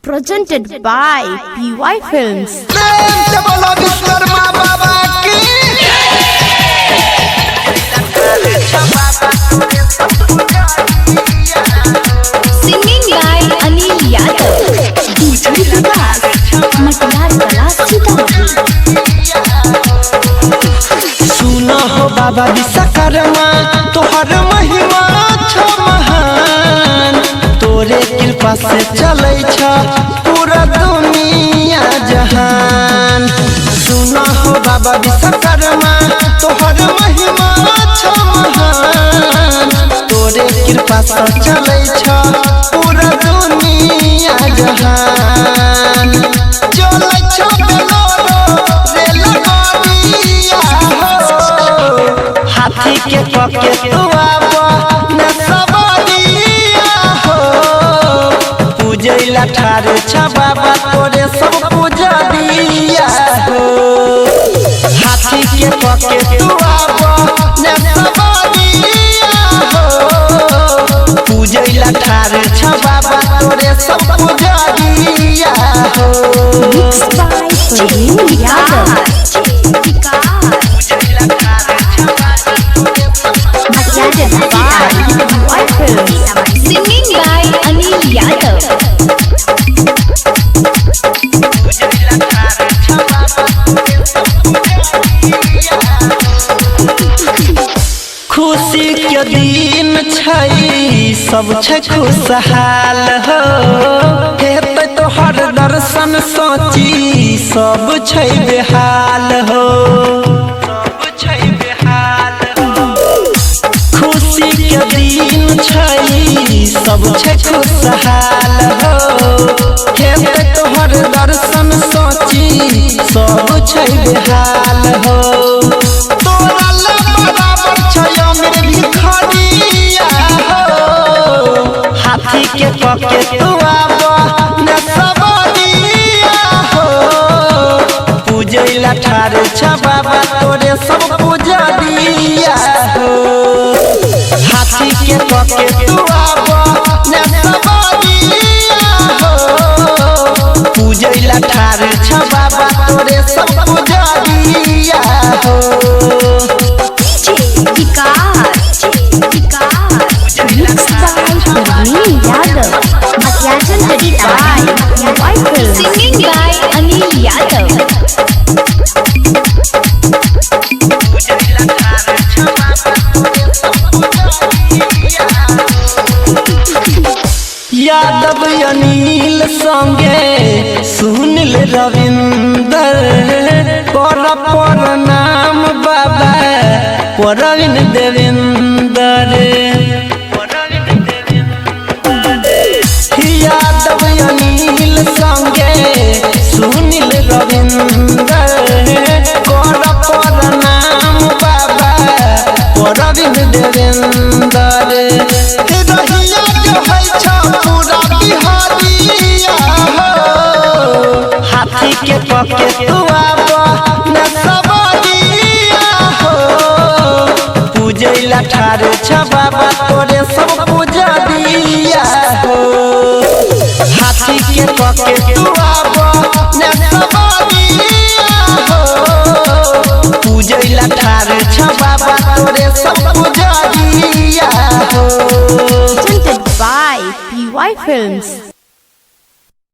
Presented by PY Films. Singing by Anil Yadav. DJ Vikas, Matiyar Kala Sitamarhi. सुना हो बाबा विश्वकर्मा तोहर महिमा छ महान तोरे कृपा से चलै छ पूरा दुनिया जहान। सुना हो बाबा विश्वकर्मा तोहर महिमा छ महान तोरे कृपा से चलै छ पूरा दुनिया जहान। चलै छ बेलोरो रेल गाड़िया हाथी के पके तू आवा न सवारिया हो पूजैला ठार छ बाबा तोरे सब पूजा दिया हो। हाथी के पके तू आवा न सवारिया हो पूजैला ठार छ बाबा तोरे सब पूजा दिया हो। Mixed by Anil Yadav. Presented by PY Films. Singing by Anil Yadav. खुशी के दिन छै सब छै खुशहाल हो हेतै तोहर दर्शन सोची सब छै बेहाल हो। खुशी के दिन छै सब छै खुशहाल हो हेतै तोहर दर्शन सोची सब छै बेहाल हो। तोरा ला बराबर छै अमीर भिखारिया हो हाथी के पके तू आवा न सवारिया हो पूजैला ठार छ बाबा तोरे सब पूजा दिया हो। हाथी के पके तू आवा न सवारिया हो पूजैला ठार छ बाबा तोरे सब पूजा दिया हो। DJ Vikas. Mixed by Anil Yadav. Presented by PY Films. Singing by Anil Yadav. Yadav Anil संगे सुनील रविंदर पर नाम बाबा प्रवीण देवेंदर। यादव अनिल संगे सुनील रविंदर पर नाम बाबा प्रवीण देवेंदर। रहिया जो है छ पूरा बिहारिया हो हाथी के पके तू आवा न सवारिया हो पूजैला ठार छ बाबा तोरे सब पूजा दिया हो। हाथी के पके तू आवा न सवारिया हो पूजैला ठार छ बाबा तोरे सब पूजा दिया हो। Presented by PY Films.